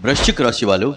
वृश्चिक राशि वालों,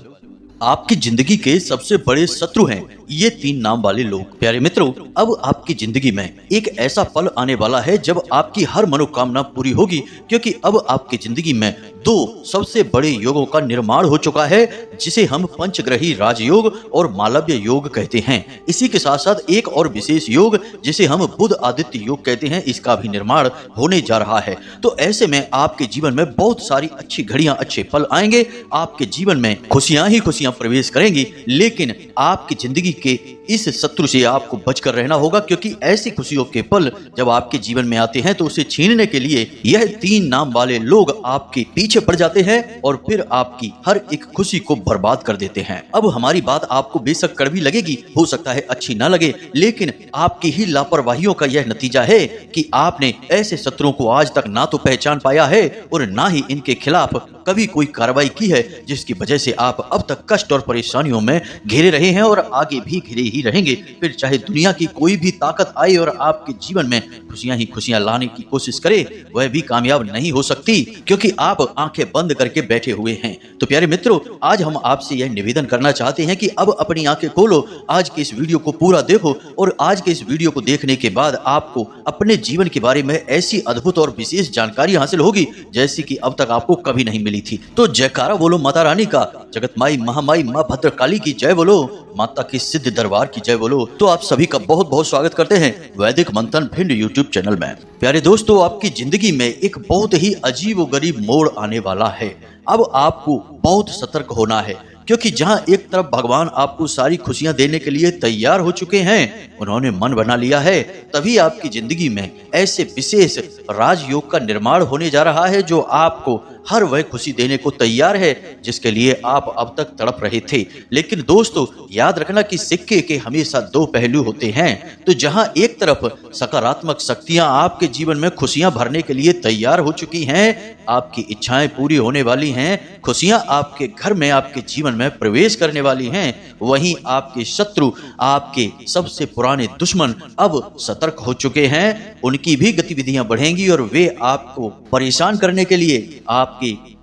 आपकी जिंदगी के सबसे बड़े शत्रु हैं ये 3 नाम वाले लोग। प्यारे मित्रों, अब आपकी जिंदगी में एक ऐसा पल आने वाला है जब आपकी हर मनोकामना पूरी होगी, क्योंकि अब आपकी जिंदगी में 2 सबसे बड़े योगों का निर्माण हो चुका है, जिसे हम पंचग्रही राजयोग और मालव्य योग कहते हैं। इसी के साथ साथ एक और विशेष योग जिसे हम बुध आदित्य योग कहते हैं, इसका भी निर्माण होने जा रहा है। तो ऐसे में आपके जीवन में बहुत सारी अच्छी घड़ियां, अच्छे पल आएंगे। आपके जीवन में खुशियां ही खुशियां प्रवेश करेंगी, लेकिन आपकी जिंदगी के इस शत्रु से आपको बचकर रहना होगा, क्योंकि ऐसी खुशियों के पल जब आपके जीवन में आते हैं तो उसे छीनने के लिए यह 3 नाम वाले लोग आपके पीछे पड़ जाते हैं और फिर आपकी हर एक खुशी को बर्बाद कर देते हैं। अब हमारी बात आपको बेशक कड़वी लगेगी, हो सकता है अच्छी ना लगे, लेकिन आपकी ही लापरवाहियों का यह नतीजा है कि आपने ऐसे शत्रुओं को आज तक ना तो पहचान पाया है और ना ही इनके खिलाफ कभी कोई कार्रवाई की है, जिसकी वजह से आप अब तक कष्ट और परेशानियों में घिरे रहे हैं और आगे भी घिरे ही रहेंगे। फिर चाहे दुनिया की कोई भी ताकत आए और आपके जीवन में खुशियां ही खुशियां लाने की कोशिश करे, वह भी कामयाब नहीं हो सकती, क्योंकि आप आंखें बंद करके बैठे हुए हैं। तो प्यारे मित्रों, आज हम आपसे यह निवेदन करना चाहते हैं कि अब अपनी आंखें खोलो, आज के इस वीडियो को पूरा देखो और आज के इस वीडियो को देखने के बाद आपको अपने जीवन के बारे में ऐसी अद्भुत और विशेष जानकारी हासिल होगी जैसी कि अब तक आपको कभी नहीं मिली थी। तो जयकारा बोलो माता रानी का, जगत माई महामाई माँ भद्रकाली की जय बोलो, माता की सिद्ध दरबार की जय बोलो। तो आप सभी का बहुत बहुत स्वागत करते हैं वैदिक मंथन भिंड यूट्यूब चैनल में। प्यारे दोस्तों, आपकी जिंदगी में एक बहुत ही अजीब व गरीब मोड़ आने वाला है। अब आपको बहुत सतर्क होना है, क्योंकि जहां एक तरफ भगवान आपको सारी खुशियां देने के लिए तैयार हो चुके हैं, उन्होंने मन बना लिया है, तभी आपकी जिंदगी में ऐसे विशेष राजयोग का निर्माण होने जा रहा है जो आपको हर वह खुशी देने को तैयार है जिसके लिए आप अब तक तड़प रहे थे। लेकिन दोस्तों, याद रखना कि सिक्के के हमेशा 2 पहलू होते हैं। तो जहां एक तरफ सकारात्मक शक्तियां आपके जीवन में खुशियां भरने के लिए तैयार हो चुकी हैं, आपकी इच्छाएं पूरी होने वाली हैं, खुशियां आपके घर में, आपके जीवन में प्रवेश करने वाली हैं, वहीं आपके शत्रु, आपके सबसे पुराने दुश्मन अब सतर्क हो चुके हैं। उनकी भी गतिविधियां बढ़ेंगी और वे आपको परेशान करने के लिए, आपके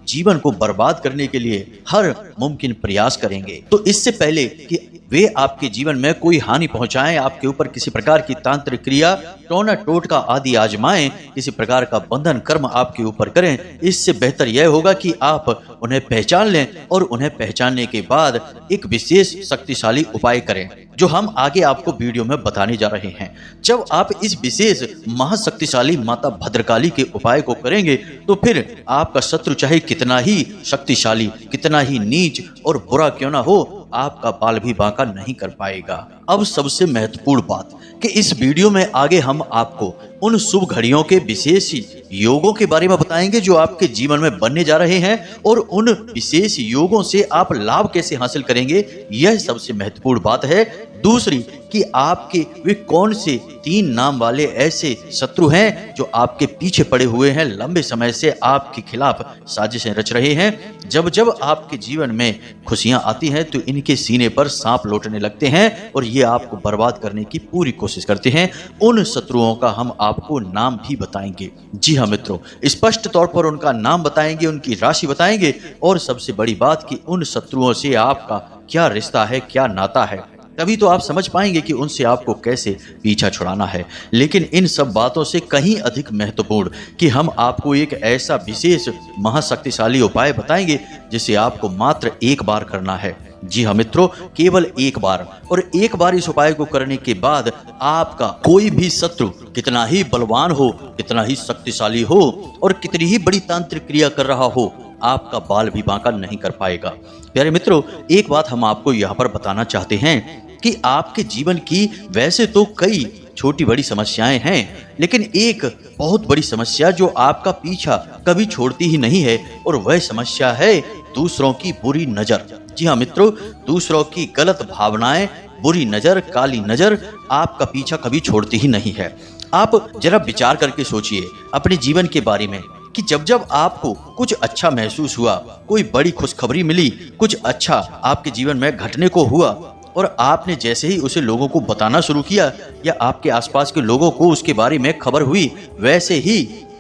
जीवन को बर्बाद करने के लिए हर मुमकिन प्रयास करेंगे। तो इससे पहले कि वे आपके जीवन में कोई हानि पहुंचाएं, आपके ऊपर किसी प्रकार की तांत्रिक क्रिया, टोना टोटका आदि आजमाएं, किसी प्रकार का बंधन कर्म आपके ऊपर करें, इससे बेहतर यह होगा कि आप उन्हें पहचान लें और उन्हें पहचानने के बाद एक विशेष शक्तिशाली उपाय करें, जो हम आगे आपको वीडियो में बताने जा रहे हैं। जब आप इस विशेष महाशक्तिशाली माता भद्रकाली के उपाय को करेंगे, तो फिर आपका शत्रु चाहे कितना ही शक्तिशाली, कितना ही नीच और बुरा क्यों ना हो, आपका बाल भी बांका नहीं कर पाएगा। अब सबसे महत्वपूर्ण बात कि इस वीडियो में आगे हम आपको उन शुभ घड़ियों के विशेष योगों के बारे में बताएंगे जो आपके जीवन में बनने जा रहे हैं, और उन विशेष योगों से आप लाभ कैसे हासिल करेंगे, यह सबसे महत्वपूर्ण बात है। दूसरी कि आपके वे कौन से 3 नाम वाले ऐसे शत्रु हैं जो आपके पीछे पड़े हुए हैं, लंबे समय से आपके खिलाफ साजिशें रच रहे हैं। जब जब आपके जीवन में खुशियां आती हैं तो इनके सीने पर सांप लौटने लगते हैं और ये आपको बर्बाद करने की पूरी कोशिश करते हैं। उन शत्रुओं का हम आपको नाम भी बताएंगे। जी हाँ मित्रों, स्पष्ट तौर पर उनका नाम बताएंगे, उनकी राशि बताएंगे, और सबसे बड़ी बात कि उन शत्रुओं से आपका क्या रिश्ता है, क्या नाता है। तभी तो आप समझ पाएंगे कि उनसे आपको कैसे पीछा छुड़ाना है। लेकिन इन सब बातों से कहीं अधिक महत्वपूर्ण कि हम आपको एक ऐसा विशेष महाशक्तिशाली उपाय बताएंगे जिसे आपको मात्र एक बार करना है। जी हाँ मित्रों, केवल एक बार, और एक बार इस उपाय को करने के बाद आपका कोई भी शत्रु कितना ही बलवान हो, कितना ही शक्तिशाली हो और कितनी ही बड़ी तांत्रिक क्रिया कर रहा हो, आपका बाल भी बांका नहीं कर पाएगा। प्यारे मित्रों, एक बात हम आपको यहाँ पर बताना चाहते हैं कि आपके जीवन की वैसे तो कई छोटी बड़ी समस्याएं हैं, लेकिन एक बहुत बड़ी समस्या जो आपका पीछा कभी छोड़ती ही नहीं है, और वह समस्या है दूसरों की बुरी नजर। जी हाँ मित्रों, दूसरों की गलत भावनाएं, बुरी नजर, काली नजर आपका पीछा कभी छोड़ती ही नहीं है। आप जरा विचार करके सोचिए अपने जीवन के बारे में कि जब जब आपको कुछ अच्छा महसूस हुआ, कोई बड़ी खुशखबरी मिली, कुछ अच्छा आपके जीवन में घटने को हुआ, और आपने जैसे ही उसे लोगों को बताना शुरू किया या आपके आसपास के लोगों को उसके बारे में खबर हुई, वैसे ही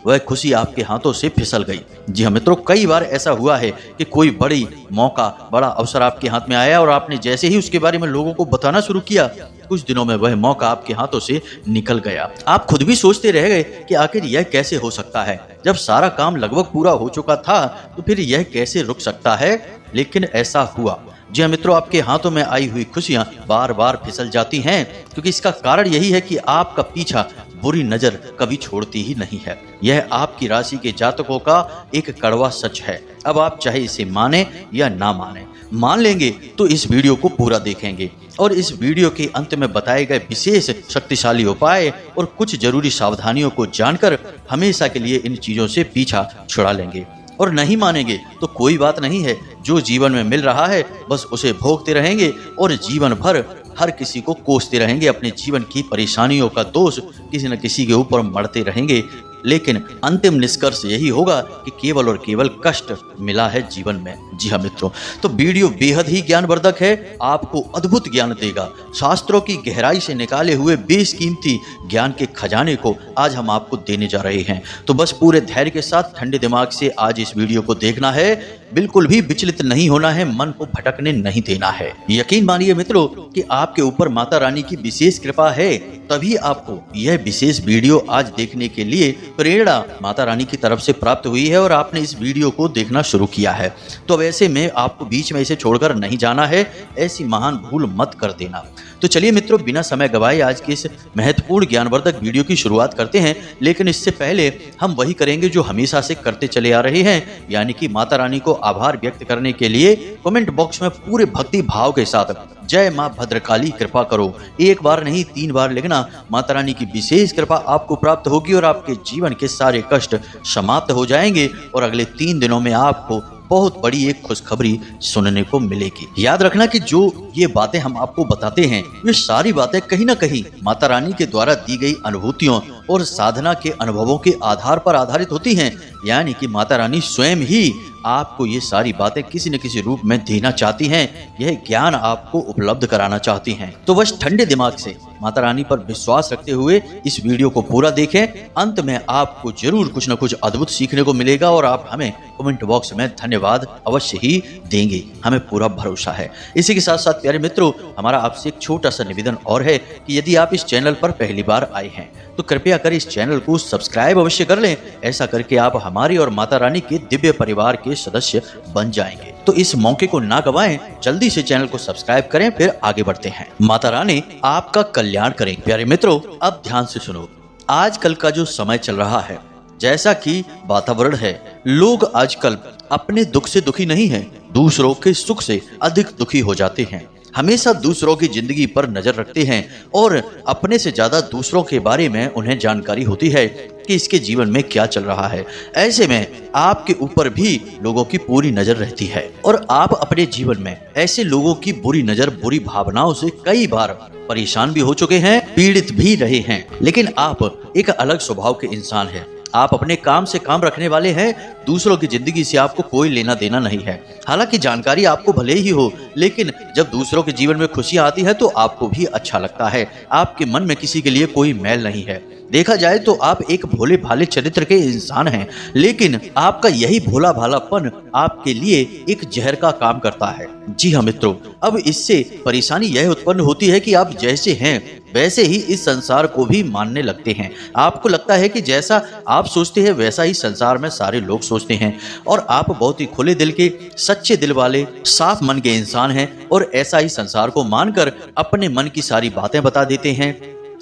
वह खुशी आपके हाथों से फिसल गई। जी हाँ मित्रों, कई बार ऐसा हुआ है कि कोई बड़ी मौका, बड़ा अवसर आपके हाथ में आया और आपने जैसे ही उसके बारे में लोगों को बताना शुरू किया, कुछ दिनों में वह मौका आपके हाथों से निकल गया। आप खुद भी सोचते रह गए कि आखिर यह कैसे हो सकता है, जब सारा काम लगभग पूरा हो चुका था तो फिर यह कैसे रुक सकता है। लेकिन ऐसा हुआ। जी हाँ मित्रों, आपके हाथों में आई हुई खुशियां बार बार फिसल जाती हैं, क्योंकि इसका कारण यही है कि आपका पीछा बुरी नजर कभी छोड़ती ही नहीं है। यह आपकी राशि के जातकों का एक कड़वा सच है। अब आप चाहे इसे माने या ना माने, मान लेंगे तो इस वीडियो को पूरा देखेंगे और इस वीडियो के अंत में बताए गए विशेष शक्तिशाली उपाय और कुछ जरूरी सावधानियों को जानकर हमेशा के लिए इन चीजों से पीछा छुड़ा लेंगे। और नहीं मानेंगे तो कोई बात नहीं है, जो जीवन में मिल रहा है बस उसे भोगते रहेंगे और जीवन भर हर किसी को कोसते रहेंगे। अपने जीवन की परेशानियों का दोष किसी न किसी के ऊपर मढ़ते रहेंगे, लेकिन अंतिम निष्कर्ष यही होगा कि केवल और केवल कष्ट मिला है जीवन में। जी हाँ मित्रों, तो वीडियो बेहद ही ज्ञानवर्धक है, आपको अद्भुत ज्ञान देगा। शास्त्रों की गहराई से निकाले हुए बेशकीमती ज्ञान के खजाने को आज हम आपको देने जा रहे हैं। तो बस पूरे धैर्य के साथ ठंडे दिमाग से आज इस वीडियो को देखना है, बिल्कुल भी विचलित नहीं होना है, मन को भटकने नहीं देना है। यकीन मानिए मित्रों कि आपके ऊपर माता रानी की विशेष कृपा है, तभी आपको यह विशेष वीडियो आज देखने के लिए प्रेरणा माता रानी की तरफ से प्राप्त हुई है और आपने इस वीडियो को देखना शुरू किया है। तो अब ऐसे में आपको बीच में इसे छोड़कर नहीं जाना है, ऐसी महान भूल मत कर देना। तो चलिए मित्रों, बिना समय गवाए आज के इस महत्वपूर्ण ज्ञानवर्धक वीडियो की शुरुआत करते हैं। लेकिन इससे पहले हम वही करेंगे जो हमेशा से करते चले आ रहे हैं, यानी कि माता रानी को आभार व्यक्त करने के लिए कमेंट बॉक्स में पूरे भक्ति भाव के साथ जय मां भद्रकाली कृपा करो, एक बार नहीं 3 बार लिखना। माता रानी की विशेष कृपा आपको प्राप्त होगी और आपके जीवन के सारे कष्ट समाप्त हो जाएंगे और अगले 3 दिनों में आपको बहुत बड़ी एक खुशखबरी सुनने को मिलेगी। याद रखना कि जो ये बातें हम आपको बताते हैं, ये सारी बातें कहीं ना कहीं माता रानी के द्वारा दी गई अनुभूतियों और साधना के अनुभवों के आधार पर आधारित होती हैं। यानी कि माता रानी स्वयं ही आपको ये सारी बातें किसी न किसी रूप में देना चाहती हैं, यह ज्ञान आपको उपलब्ध कराना चाहती हैं। तो बस ठंडे दिमाग से माता रानी पर विश्वास रखते हुए इस वीडियो को पूरा देखें। अंत में आपको जरूर कुछ न कुछ अद्भुत सीखने को मिलेगा और आप हमें कमेंट बॉक्स में धन्यवाद अवश्य ही देंगे, हमें पूरा भरोसा है। इसी के साथ साथ प्यारे मित्रों, हमारा आपसे एक छोटा सा निवेदन और है कि यदि आप इस चैनल पर पहली बार आए हैं तो कृपया कर इस चैनल को सब्सक्राइब अवश्य कर लें। ऐसा करके आप हमारी और माता रानी के दिव्य परिवार के सदस्य बन जाएंगे। तो इस मौके को ना गवाएं, जल्दी से चैनल को सब्सक्राइब करें, फिर आगे बढ़ते हैं। माता रानी आपका कल्याण करें। प्यारे मित्रों, अब ध्यान से सुनो। आजकल का जो समय चल रहा है, जैसा कि वातावरण है, लोग आजकल अपने दुख से दुखी नहीं हैं, दूसरों के सुख से अधिक दुखी हो जाते हैं। हमेशा दूसरों की जिंदगी पर नजर रखते हैं और अपने से ज्यादा दूसरों के बारे में उन्हें जानकारी होती है कि इसके जीवन में क्या चल रहा है। ऐसे में आपके ऊपर भी लोगों की पूरी नजर रहती है और आप अपने जीवन में ऐसे लोगों की बुरी नजर, बुरी भावनाओं से कई बार परेशान भी हो चुके हैं, पीड़ित भी रहे हैं। लेकिन आप एक अलग स्वभाव के इंसान हैं। आप अपने काम से काम रखने वाले हैं, दूसरों की जिंदगी से आपको कोई लेना देना नहीं है। हालांकि जानकारी आपको भले ही हो, लेकिन जब दूसरों के जीवन में खुशियां आती है तो आपको भी अच्छा लगता है। आपके मन में किसी के लिए कोई मैल नहीं है। देखा जाए तो आप एक भोले भाले चरित्र के इंसान हैं, लेकिन आपका यही भोला भालापन आपके लिए एक जहर का काम करता है। जी हाँ मित्रों, अब इससे परेशानी यह उत्पन्न होती है कि आप जैसे हैं वैसे ही इस संसार को भी मानने लगते हैं। आपको लगता है कि जैसा आप सोचते हैं वैसा ही संसार में सारे लोग सोचते हैं और आप बहुत ही खुले दिल के, सच्चे दिल वाले, साफ मन के इंसान हैं और ऐसा ही संसार को मानकर अपने मन की सारी बातें बता देते हैं,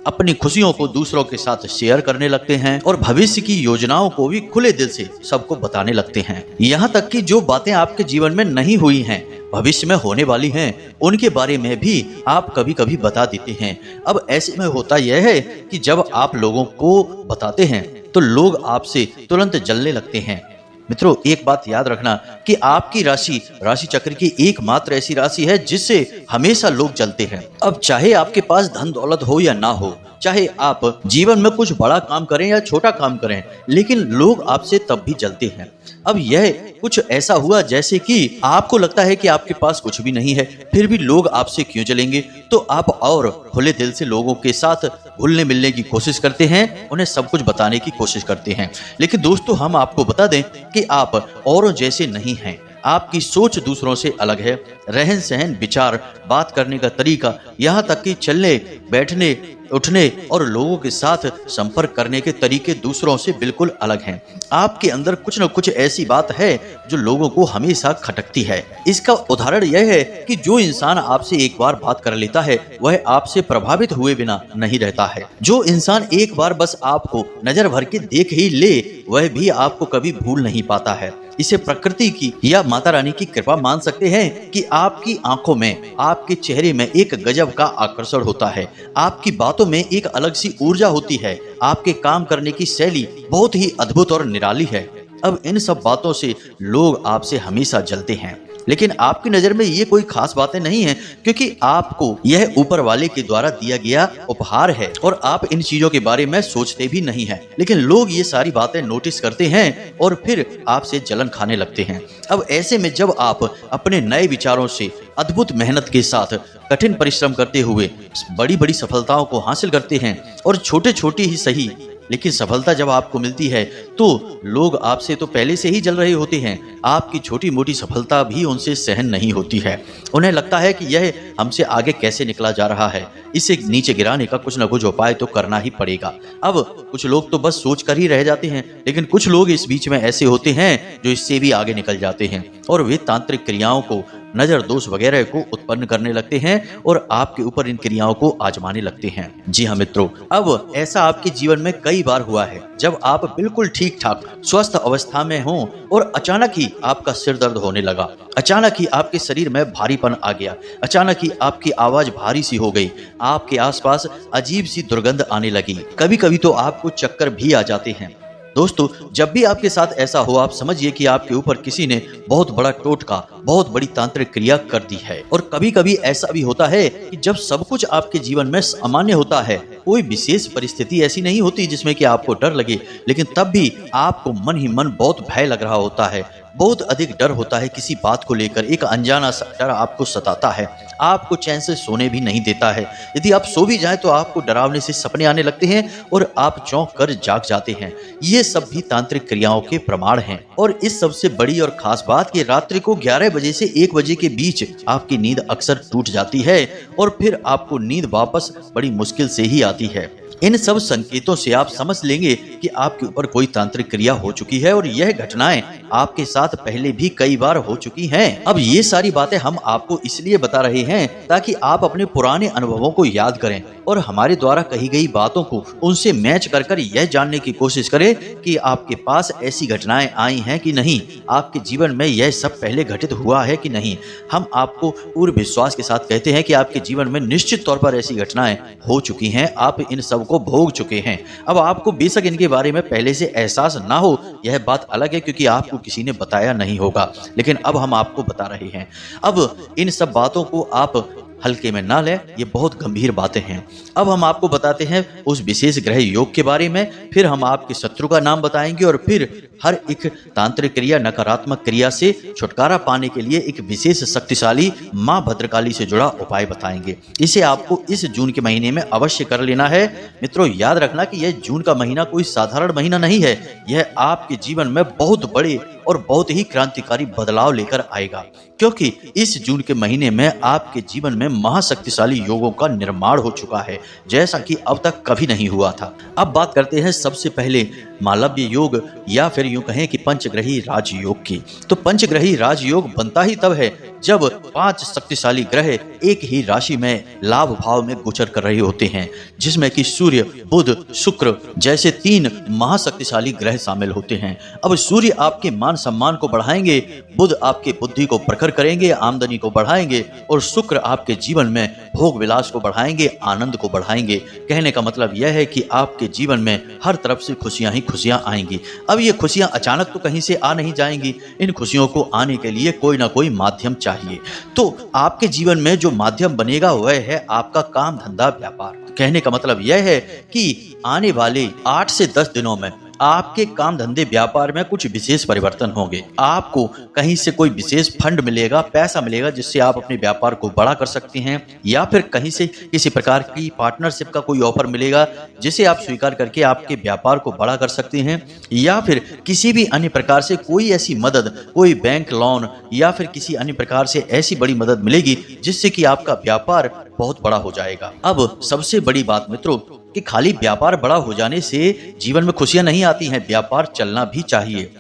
अपनी खुशियों को दूसरों के साथ शेयर करने लगते हैं और भविष्य की योजनाओं को भी खुले दिल से सबको बताने लगते हैं। यहाँ तक कि जो बातें आपके जीवन में नहीं हुई हैं, भविष्य में होने वाली हैं, उनके बारे में भी आप कभी कभी बता देते हैं। अब ऐसे में होता यह है कि जब आप लोगों को बताते हैं तो लोग आपसे तुरंत जलने लगते हैं। मित्रों, एक बात याद रखना कि आपकी राशि चक्र की एकमात्र ऐसी राशि है जिससे हमेशा लोग जलते हैं। अब चाहे आपके पास धन दौलत हो या ना हो, चाहे आप जीवन में कुछ बड़ा काम करें या छोटा काम करें, लेकिन लोग आपसे तब भी जलते हैं। अब यह कुछ ऐसा हुआ जैसे कि आपको लगता है कि आपके पास कुछ भी नहीं है, फिर भी लोग आपसे क्यों चलेंगे, तो आप और खुले दिल से लोगों के साथ घुलने मिलने की कोशिश करते हैं, उन्हें सब कुछ बताने की कोशिश करते हैं। लेकिन दोस्तों, हम आपको बता दें कि आप औरों जैसे नहीं हैं। आपकी सोच दूसरों से अलग है। रहन सहन, विचार, बात करने का तरीका, यहाँ तक कि चलने बैठने उठने और लोगों के साथ संपर्क करने के तरीके दूसरों से बिल्कुल अलग हैं। आपके अंदर कुछ न कुछ ऐसी बात है जो लोगों को हमेशा खटकती है। इसका उदाहरण यह है कि जो इंसान आपसे एक बार बात कर लेता है वह आपसे प्रभावित हुए बिना नहीं रहता है। जो इंसान एक बार बस आपको नजर भर के देख ही ले वह भी आपको कभी भूल नहीं पाता है। इसे प्रकृति की या माता रानी की कृपा मान सकते हैं कि आपकी आंखों में, आपके चेहरे में एक गजब का आकर्षण होता है। आपकी बातों में एक अलग सी ऊर्जा होती है। आपके काम करने की शैली बहुत ही अद्भुत और निराली है। अब इन सब बातों से लोग आपसे हमेशा जलते हैं, लेकिन आपकी नजर में ये कोई खास बातें नहीं है, क्योंकि आपको यह ऊपर वाले के द्वारा दिया गया उपहार है और आप इन चीजों के बारे में सोचते भी नहीं हैं। लेकिन लोग ये सारी बातें नोटिस करते हैं और फिर आपसे जलन खाने लगते हैं। अब ऐसे में जब आप अपने नए विचारों से अद्भुत मेहनत के साथ कठिन परिश्रम करते हुए बड़ी बड़ी सफलताओं को हासिल करते हैं और छोटे छोटे ही सही लेकिन सफलता जब आपको मिलती है तो लोग आपसे तो पहले से ही जल रहे होते हैं। आपकी छोटी मोटी सफलता भी उनसे सहन नहीं होती है। उन्हें लगता है कि यह हमसे आगे कैसे निकला जा रहा है, इसे नीचे गिराने का कुछ न कुछ उपाय तो करना ही पड़ेगा। अब कुछ लोग तो बस सोच कर ही रह जाते हैं, लेकिन कुछ लोग इस बीच में ऐसे होते हैं जो इससे भी आगे निकल जाते हैं और वे तांत्रिक क्रियाओं को, नजर दोष वगैरह को उत्पन्न करने लगते हैं और आपके ऊपर इन क्रियाओं को आजमाने लगते हैं। जी हाँ मित्रों, अब ऐसा आपके जीवन में कई बार हुआ है जब आप बिल्कुल ठीक ठाक स्वस्थ अवस्था में हों और अचानक ही आपका सिर दर्द होने लगा, अचानक ही आपके शरीर में भारीपन आ गया, अचानक ही आपकी आवाज भारी सी हो गई, आपके आसपास अजीब सी दुर्गंध आने लगी, कभी कभी तो आपको चक्कर भी आ जाते हैं। दोस्तों, जब भी आपके साथ ऐसा हो आप समझिए कि आपके ऊपर किसी ने बहुत बड़ा टोटका, बहुत बड़ी तांत्रिक क्रिया कर दी है। और कभी कभी ऐसा भी होता है कि जब सब कुछ आपके जीवन में सामान्य होता है, कोई विशेष परिस्थिति ऐसी नहीं होती जिसमें कि आपको डर लगे, लेकिन तब भी आपको मन ही मन बहुत भय लग रहा होता है, बहुत अधिक डर होता है किसी बात को लेकर। एक अनजाना सा डर आपको सताता है, आपको चैन से सोने भी नहीं देता है। यदि आप सो भी जाएं तो आपको डरावने से सपने आने लगते हैं और आप चौंक कर जाग जाते हैं। ये सब भी तांत्रिक क्रियाओं के प्रमाण हैं। और इस सबसे बड़ी और खास बात कि रात्रि को 11 बजे से 1 बजे के बीच आपकी नींद अक्सर टूट जाती है और फिर आपको नींद वापस बड़ी मुश्किल से ही आती है। इन सब संकेतों से आप समझ लेंगे कि आपके ऊपर कोई तांत्रिक क्रिया हो चुकी है और यह घटनाएं आपके साथ पहले भी कई बार हो चुकी हैं। अब ये सारी बातें हम आपको इसलिए बता रहे हैं ताकि आप अपने पुराने अनुभवों को याद करें और हमारे द्वारा कही गई बातों को उनसे मैच कर कर यह जानने की कोशिश करें कि आपके पास ऐसी घटनाएं आई हैं कि नहीं, आपके जीवन में यह सब पहले घटित हुआ है कि नहीं। हम आपको पूर्ण विश्वास के साथ कहते हैं कि आपके जीवन में निश्चित तौर पर ऐसी घटनाएं हो चुकी हैं, आप इन सब को भोग चुके हैं। अब आपको बेशक इनके बारे में पहले से एहसास ना हो, यह बात अलग है क्योंकि आपको किसी ने बताया नहीं होगा, लेकिन अब हम आपको बता रहे हैं। अब इन सब बातों को आप हल्के में ना लें, ये बहुत गंभीर बातें हैं। अब हम आपको बताते हैं उस विशेष ग्रह योग के बारे में, फिर हम आपके शत्रु का नाम बताएंगे और फिर हर एक तांत्रिक क्रिया, नकारात्मक क्रिया से छुटकारा पाने के लिए एक विशेष शक्तिशाली मां भद्रकाली से जुड़ा उपाय बताएंगे। इसे आपको इस जून के महीने में अवश्य कर लेना है। मित्रों, याद रखना कि यह जून का महीना कोई साधारण महीना नहीं है, यह आपके जीवन में बहुत बड़े और बहुत ही क्रांतिकारी बदलाव लेकर आएगा, क्योंकि इस जून के महीने में आपके जीवन में महाशक्तिशाली योगों का निर्माण हो चुका है, जैसा कि अब तक कभी नहीं हुआ था। अब बात करते हैं सबसे पहले मालव्य योग या फिर यूं कहें कि पंचग्रही राजयोग की। तो पंचग्रही राजयोग बनता ही तब है जब 5 शक्तिशाली ग्रह एक ही राशि में लाभ भाव में गोचर कर रहे होते हैं, जिसमें कि सूर्य, बुध, शुक्र जैसे 3 महाशक्तिशाली ग्रह शामिल होते हैं। अब सूर्य आपके मान सम्मान को बढ़ाएंगे, बुध आपके बुद्धि को प्रखर करेंगे, आमदनी को बढ़ाएंगे, और शुक्र आपके जीवन में भोग विलास को बढ़ाएंगे, आनंद को बढ़ाएंगे। कहने का मतलब यह है कि आपके जीवन में हर तरफ से खुशियां ही खुशियां आएंगी। अब ये खुशियां अचानक तो कहीं से आ नहीं जाएंगी, इन खुशियों को आने के लिए कोई ना कोई माध्यम चाहिए। तो आपके जीवन में जो माध्यम बनेगा वह है आपका काम, धंधा, व्यापार। कहने का मतलब यह है कि आने वाले 8 से 10 दिनों में आपके काम धंधे व्यापार में कुछ विशेष परिवर्तन होंगे। आपको कहीं से कोई विशेष फंड मिलेगा, पैसा मिलेगा, जिससे आप अपने व्यापार को बड़ा कर सकते हैं, या फिर कहीं से किसी प्रकार की पार्टनरशिप का कोई ऑफर मिलेगा जिसे आप स्वीकार करके आपके व्यापार को बड़ा कर सकते हैं, या फिर किसी भी अन्य प्रकार से कोई ऐसी मदद, कोई बैंक लोन या फिर किसी अन्य प्रकार से ऐसी बड़ी मदद मिलेगी जिससे कि आपका व्यापार बहुत बड़ा हो जाएगा। अब सबसे बड़ी बात मित्रों कि खाली व्यापार बड़ा हो जाने से जीवन में खुशियां नहीं आती हैं, व्यापार चलना भी चाहिए।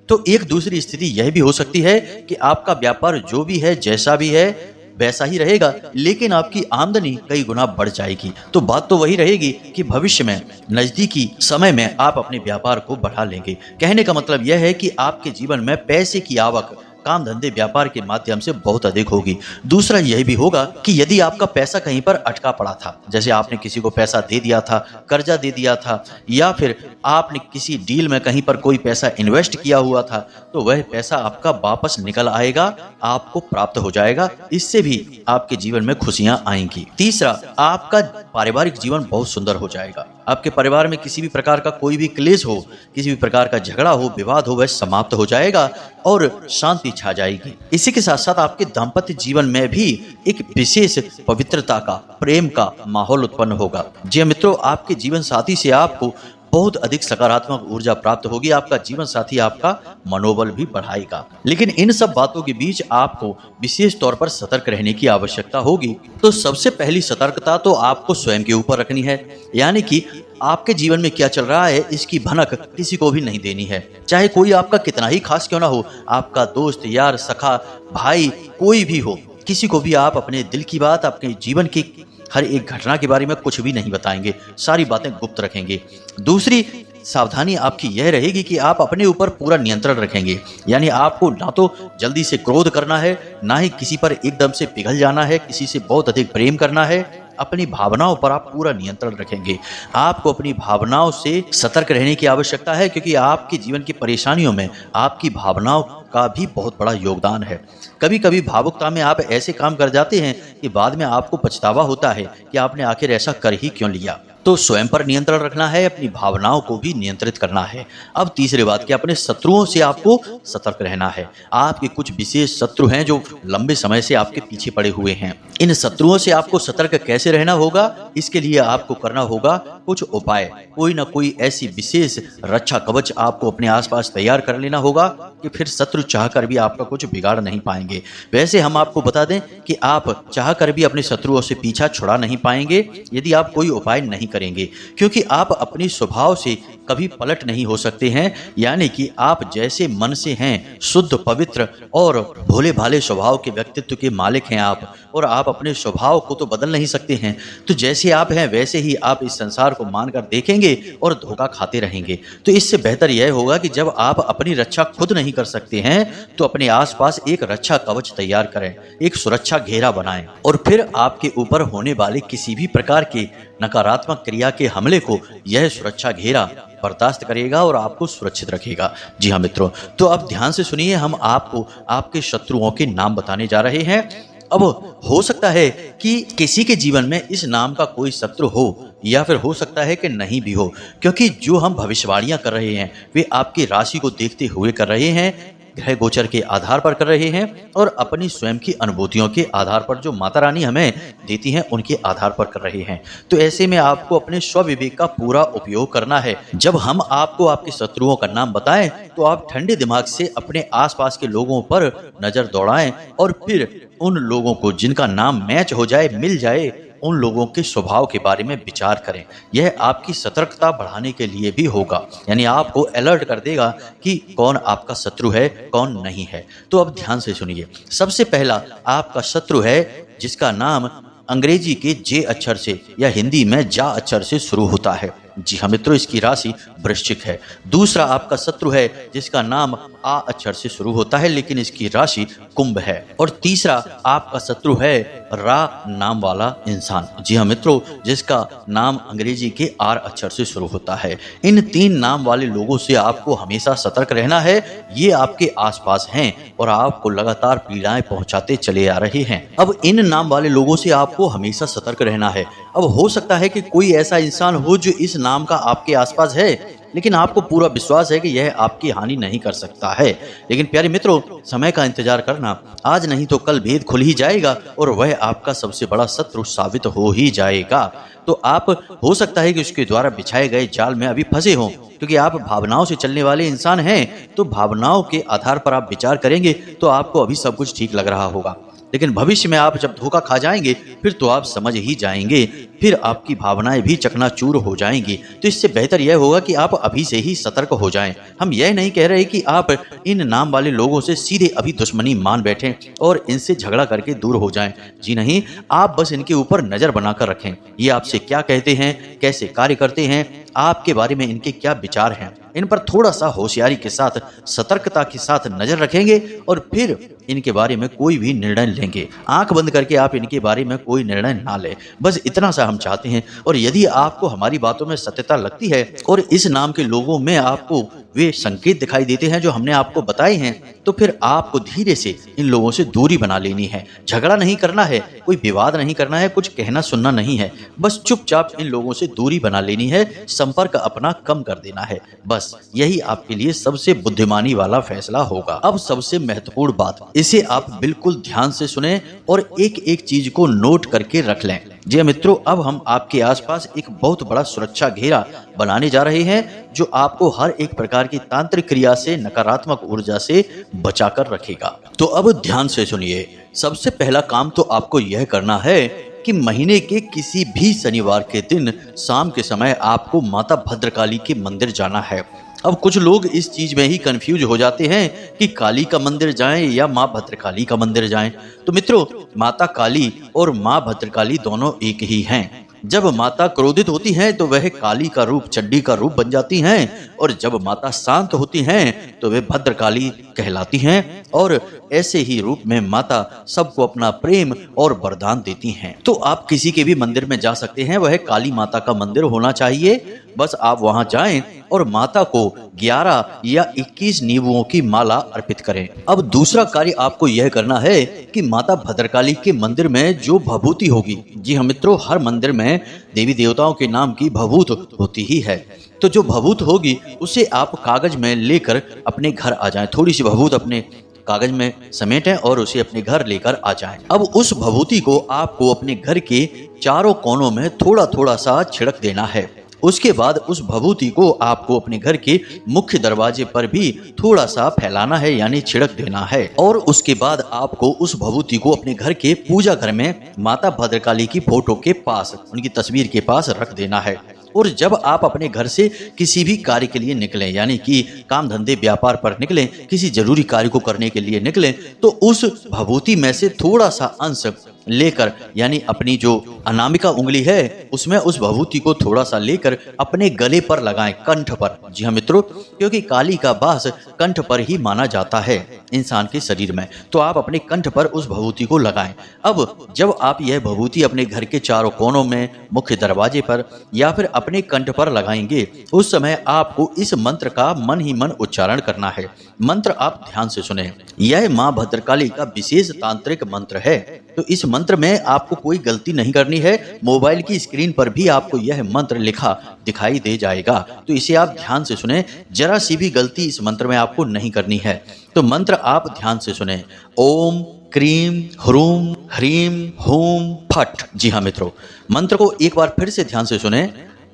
तो एक दूसरी स्थिति यह भी हो सकती है कि आपका व्यापार जो भी है, जैसा भी है, वैसा ही रहेगा, लेकिन आपकी आमदनी कई गुना बढ़ जाएगी। तो बात तो वही रहेगी कि भविष्य में नजदीकी समय में आप अपने व्यापार को बढ़ा लेंगे। कहने का मतलब यह है कि आपके जीवन में पैसे की आवक काम धंधे व्यापार के माध्यम से बहुत अधिक होगी। दूसरा यह भी होगा कि यदि आपका पैसा कहीं पर अटका पड़ा था, जैसे आपने किसी को पैसा दे दिया था, कर्जा दे दिया था, या फिर आपने किसी डील में कहीं पर कोई पैसा इन्वेस्ट किया हुआ था, तो वह पैसा आपका वापस निकल आएगा, आपको प्राप्त हो जाएगा। इससे भी आपके जीवन में खुशियां आएंगी। तीसरा, आपका पारिवारिक जीवन बहुत सुंदर हो जाएगा। आपके परिवार में किसी भी प्रकार का कोई भी क्लेश हो, किसी भी प्रकार का झगड़ा हो, विवाद हो, वह समाप्त हो जाएगा और शांति छा जाएगी। इसी के साथ साथ आपके दाम्पत्य जीवन में भी एक विशेष पवित्रता का, प्रेम का माहौल उत्पन्न होगा। जी मित्रों, आपके जीवन साथी से आपको बहुत अधिक सकारात्मक ऊर्जा प्राप्त होगी। आपका जीवन साथी आपका मनोबल भी बढ़ाएगा। लेकिन इन सब बातों के बीच आपको विशेष तौर पर सतर्क रहने की आवश्यकता होगी। तो सबसे पहली सतर्कता तो आपको स्वयं के ऊपर रखनी है, यानी कि आपके जीवन में क्या चल रहा है इसकी भनक किसी को भी नहीं देनी है। चाहे कोई आपका कितना ही खास क्यों ना हो, आपका दोस्त, यार, सखा, भाई, कोई भी हो, किसी को भी आप अपने दिल की बात, अपने जीवन की हर एक घटना के बारे में कुछ भी नहीं बताएंगे, सारी बातें गुप्त रखेंगे। दूसरी सावधानी आपकी यह रहेगी कि आप अपने ऊपर पूरा नियंत्रण रखेंगे, यानी आपको ना तो जल्दी से क्रोध करना है, ना ही किसी पर एकदम से पिघल जाना है, किसी से बहुत अधिक प्रेम करना है। अपनी भावनाओं पर आप पूरा नियंत्रण रखेंगे। आपको अपनी भावनाओं से सतर्क रहने की आवश्यकता है, क्योंकि आपके जीवन की परेशानियों में आपकी भावनाओं का भी बहुत बड़ा योगदान है। कभी कभी भावुकता में आप ऐसे काम कर जाते हैं कि बाद में आपको पछतावा होता है कि आपने आखिर ऐसा कर ही क्यों लिया। तो स्वयं पर नियंत्रण रखना है, अपनी भावनाओं को भी नियंत्रित करना है। अब तीसरी बात कि अपने शत्रुओं से आपको सतर्क रहना है। आपके कुछ विशेष शत्रु हैं जो लंबे समय से आपके पीछे पड़े हुए हैं। इन शत्रुओं से आपको सतर्क कैसे रहना होगा, इसके लिए आपको करना होगा कुछ उपाय। कोई ना कोई ऐसी विशेष रक्षा कवच आपको अपने आसपास तैयार कर लेना होगा कि फिर शत्रु चाहकर भी आपका कुछ बिगाड़ नहीं पाएंगे। वैसे हम आपको बता दें कि आप चाहकर भी अपने शत्रुओं से पीछा छुड़ा नहीं पाएंगे यदि आप कोई उपाय नहीं करेंगे, क्योंकि आप अपनी स्वभाव से कभी पलट नहीं हो सकते हैं। यानी कि आप जैसे मन से हैं, शुद्ध, पवित्र और भोले भाले स्वभाव के व्यक्तित्व के मालिक हैं आप, और आप अपने स्वभाव को तो बदल नहीं सकते हैं। तो जैसे आप हैं वैसे ही आप इस संसार को मानकर देखेंगे और धोखा खाते रहेंगे। तो इससे बेहतर यह होगा कि जब आप अपनी रक्षा खुद नहीं कर सकते हैं तो अपने आसपास एक रक्षा कवच तैयार करें, एक सुरक्षा घेरा बनाएं, और फिर आपके ऊपर होने वाले किसी भी प्रकार के नकारात्मक क्रिया के हमले को यह सुरक्षा घेरा बर्दाश्त करेगा और आपको सुरक्षित रखेगा। जी हाँ मित्रों, तो अब ध्यान से सुनिए, हम आपको आपके शत्रुओं के नाम बताने जा रहे हैं। अब हो सकता है कि किसी के जीवन में इस नाम का कोई शत्रु हो, या फिर हो सकता है कि नहीं भी हो, क्योंकि जो हम भविष्यवाणियां कर रहे हैं वे आपकी राशि को देखते हुए कर रहे हैं, ग्रह गोचर के आधार पर कर रहे हैं, और अपनी स्वयं की अनुभूतियों के आधार पर जो माता रानी हमें देती हैं उनके आधार पर कर रहे हैं। तो ऐसे में आपको अपने स्वविवेक का पूरा उपयोग करना है। जब हम आपको आपके शत्रुओं का नाम बताएं तो आप ठंडे दिमाग से अपने आसपास के लोगों पर नजर दौड़ाएं और फिर उन लोगों को जिनका नाम मैच हो जाए, मिल जाए, उन लोगों के स्वभाव के बारे में विचार करें। यह आपकी सतर्कता बढ़ाने के लिए भी होगा, यानी आपको अलर्ट कर देगा कि कौन आपका शत्रु है, कौन नहीं है। तो अब ध्यान से सुनिए। सबसे पहला आपका शत्रु है जिसका नाम अंग्रेजी के जे अक्षर से या हिंदी में जा अक्षर से शुरू होता है। जी हाँ मित्रों, इसकी राशि वृश्चिक है। दूसरा आपका शत्रु है जिसका नाम आ अक्षर से शुरू होता है लेकिन इसकी राशि कुंभ है। और तीसरा आपका शत्रु है रा नाम वाला इंसान। जी हाँ मित्रों, जिसका नाम अंग्रेजी के आर अक्षर से शुरू होता है। इन तीन नाम वाले लोगों से आपको हमेशा सतर्क रहना है। ये आपके आसपास हैं और आपको लगातार पीड़ाएं पहुंचाते चले आ रहे हैं। अब इन नाम वाले लोगों से आपको हमेशा सतर्क रहना है। अब हो सकता है कि कोई ऐसा इंसान हो जो इस नाम का आपके आसपास है, लेकिन आपको पूरा विश्वास है कि यह आपकी हानि नहीं कर सकता है। लेकिन प्यारे मित्रों, समय का इंतजार करना, आज नहीं तो कल भेद खुल ही जाएगा और वह आपका सबसे बड़ा शत्रु साबित हो ही जाएगा। तो आप हो सकता है कि उसके द्वारा बिछाए गए जाल में अभी फंसे हों, क्योंकि आप भावनाओं से चलने वाले इंसान हैं। तो भावनाओं के आधार पर आप विचार करेंगे तो आपको अभी सब कुछ ठीक लग रहा होगा, लेकिन भविष्य में आप जब धोखा खा जाएंगे फिर तो आप समझ ही जाएंगे, फिर आपकी भावनाएं भी चकनाचूर हो जाएंगी। तो इससे बेहतर यह होगा कि आप अभी से ही सतर्क हो जाएं। हम यह नहीं कह रहे कि आप इन नाम वाले लोगों से सीधे अभी दुश्मनी मान बैठें और इनसे झगड़ा करके दूर हो जाएं। जी नहीं, आप बस इनके ऊपर नजर बनाकर रखें। ये आपसे क्या कहते हैं, कैसे कार्य करते हैं, आपके बारे में इनके क्या विचार हैं, इन पर थोड़ा सा होशियारी के साथ, सतर्कता के साथ नजर रखेंगे और फिर इनके बारे में कोई भी निर्णय लेंगे। आंख बंद करके आप इनके बारे में कोई निर्णय ना लें, बस इतना सा हम चाहते हैं। और यदि आपको हमारी बातों में सत्यता लगती है और इस नाम के लोगों में आपको वे संकेत दिखाई देते हैं जो हमने आपको बताए हैं, तो फिर आपको धीरे से इन लोगों से दूरी बना लेनी है। झगड़ा नहीं करना है, कोई विवाद नहीं करना है, कुछ कहना सुनना नहीं है, बस चुपचाप इन लोगों से दूरी बना लेनी है, संपर्क अपना कम कर देना है। बस यही आपके लिए सबसे बुद्धिमानी वाला फैसला होगा। अब सबसे महत्वपूर्ण बात, इसे आप बिल्कुल ध्यान से सुने और एक एक चीज को नोट करके रख लें। जी मित्रों, अब हम आपके आसपास एक बहुत बड़ा सुरक्षा घेरा बनाने जा रहे हैं जो आपको हर एक प्रकार की तांत्रिक क्रिया से, नकारात्मक ऊर्जा से बचाकर रखेगा। तो अब ध्यान से सुनिए। सबसे पहला काम तो आपको यह करना है कि महीने के किसी भी शनिवार के दिन शाम के समय आपको माता भद्रकाली के मंदिर जाना है। अब कुछ लोग इस चीज में ही कंफ्यूज हो जाते हैं कि काली का मंदिर जाएं या माँ भद्रकाली का मंदिर जाएं। तो मित्रों, माता काली और माँ भद्रकाली दोनों एक ही हैं। जब माता क्रोधित होती हैं तो वह काली का रूप, चंडी का रूप बन जाती हैं, और जब माता शांत होती हैं तो वे भद्रकाली कहलाती हैं। और ऐसे ही रूप में माता सबको अपना प्रेम और वरदान देती हैं। तो आप किसी के भी मंदिर में जा सकते हैं, वह काली माता का मंदिर होना चाहिए। बस आप वहां जाएं और माता को 11 या 21 नींबुओं की माला अर्पित करें। अब दूसरा कार्य आपको यह करना है कि माता भद्रकाली के मंदिर में जो भभूति होगी, जी हाँ मित्रों, हर मंदिर में देवी देवताओं के नाम की भभूत होती ही है। तो जो भभूत होगी उसे आप कागज में लेकर अपने घर आ जाएं। थोड़ी सी भभूत अपने कागज में समेटें और उसे अपने घर लेकर आ जाएं। अब उस भभूति को आपको अपने घर के चारों कोनों में थोड़ा थोड़ा सा छिड़क देना है। उसके बाद उस भभूति को आपको अपने घर के मुख्य दरवाजे पर भी थोड़ा सा फैलाना है, यानी छिड़क देना है। और उसके बाद आपको उस भभूति को अपने घर के पूजा घर में माता भद्रकाली की फोटो के पास, उनकी तस्वीर के पास रख देना है। और जब आप अपने घर से किसी भी कार्य के लिए निकलें, यानी कि काम धंधे व्यापार पर निकलें, किसी जरूरी कार्य को करने के लिए निकलें, तो उस भभूति में से थोड़ा सा अंश लेकर, यानी अपनी जो अनामिका उंगली है उसमें उस भभूति को थोड़ा सा लेकर अपने गले पर लगाएं, कंठ पर। जी हाँ मित्रों, क्योंकि काली का वास कंठ पर ही माना जाता है इंसान के शरीर में। तो आप अपने कंठ पर उस भभूति को लगाएं। अब जब आप यह भभूति अपने घर के चारों कोनों में, मुख्य दरवाजे पर या फिर अपने कंठ पर लगाएंगे, उस समय आपको इस मंत्र का मन ही मन उच्चारण करना है। मंत्र आप ध्यान से सुने। यह माँ भद्रकाली का विशेष तांत्रिक मंत्र है। तो इस मंत्र में आपको कोई गलती नहीं करनी है। मोबाइल की स्क्रीन पर भी आपको यह मंत्र लिखा दिखाई दे जाएगा, तो इसे आप ध्यान से सुने। जरा सी भी गलती इस मंत्र में आपको नहीं करनी है। तो मंत्र आप ध्यान से सुने। ओम क्रीम ह्रूम ह्रीम हूम फट। जी हाँ मित्रों, मंत्र को एक बार फिर से ध्यान से सुने।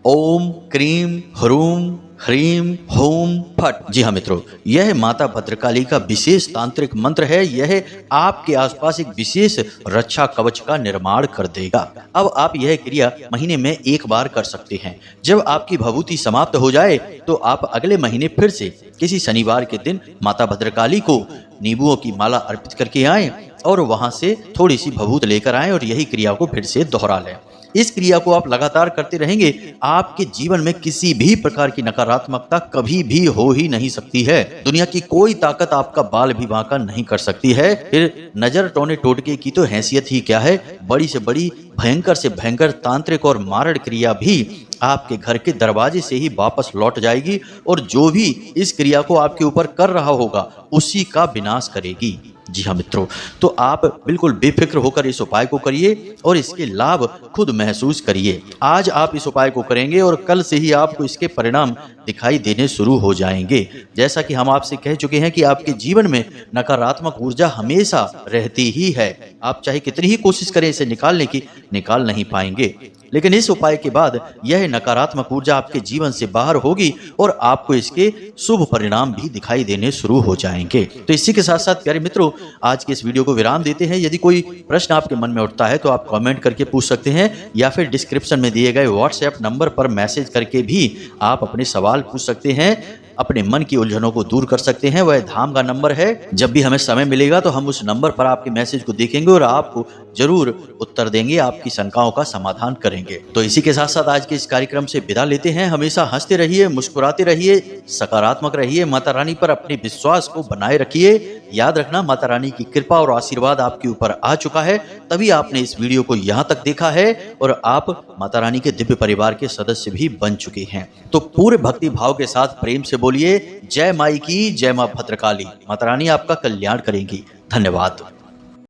ओम क्रीम ह्रूम ह्रीम हूम फट। जी हाँ मित्रों, यह माता भद्रकाली का विशेष तांत्रिक मंत्र है। यह आपके आसपास एक विशेष रक्षा कवच का निर्माण कर देगा। अब आप यह क्रिया महीने में एक बार कर सकते हैं। जब आपकी भभूति समाप्त हो जाए तो आप अगले महीने फिर से किसी शनिवार के दिन माता भद्रकाली को नींबुओं की माला अर्पित करके आएं और वहां से थोड़ी सी भभूत लेकर आएं और यही क्रिया को फिर से दोहरा लें। इस क्रिया को आप लगातार करते रहेंगे, आपके जीवन में किसी भी प्रकार की नकारात्मकता कभी भी हो ही नहीं सकती है। दुनिया की कोई ताकत आपका बाल भी बांका नहीं कर सकती है। फिर नजर टोने टोटके की तो हैसियत ही क्या है, बड़ी से बड़ी, भयंकर से भयंकर तांत्रिक और मारण क्रिया भी आपके घर के दरवाजे से ही वापस लौट जाएगी और जो भी इस क्रिया को आपके ऊपर कर रहा होगा उसी का विनाश करेगी। जी हाँ मित्रों, तो आप बिल्कुल बेफिक्र होकर इस उपाय को करिए और इसके लाभ खुद महसूस करिए। आज आप इस उपाय को करेंगे और कल से ही आपको इसके परिणाम दिखाई देने शुरू हो जाएंगे। जैसा कि हम आपसे कह चुके हैं कि आपके जीवन में नकारात्मक ऊर्जा हमेशा रहती ही है। आप चाहे कितनी ही कोशिश करें इसे निकालने की, निकाल नहीं पाएंगे। लेकिन इस उपाय के बाद यह नकारात्मक ऊर्जा आपके जीवन से बाहर होगी और आपको इसके शुभ परिणाम भी दिखाई देने शुरू हो जाएंगे। तो इसी के साथ साथ प्यारे मित्रों, आज के इस वीडियो को विराम देते हैं। यदि कोई प्रश्न आपके मन में उठता है तो आप कमेंट करके पूछ सकते हैं या फिर डिस्क्रिप्शन में दिए गए व्हाट्सएप नंबर पर मैसेज करके भी आप अपने सवाल पूछ सकते हैं, अपने मन की उलझनों को दूर कर सकते हैं। वह धाम का नंबर है। जब भी हमें समय मिलेगा तो हम उस नंबर पर आपके मैसेज को देखेंगे और आपको जरूर उत्तर देंगे, आपकी शंकाओं का समाधान करेंगे। तो इसी के साथ साथ आज के इस कार्यक्रम से विदा लेते हैं। हमेशा हंसते रहिए, मुस्कुराते रहिए, सकारात्मक रहिए, माता रानी पर अपने विश्वास को बनाए रखिए। याद रखना, माता रानी की कृपा और आशीर्वाद आपके ऊपर आ चुका है, तभी आपने इस वीडियो को यहाँ तक देखा है और आप माता रानी के दिव्य परिवार के सदस्य भी बन चुके हैं। तो पूरे भक्ति भाव के साथ प्रेम से बोलिए, जय माई की, जय मां भद्रकाली। माता रानी आपका कल्याण करेंगी। धन्यवाद।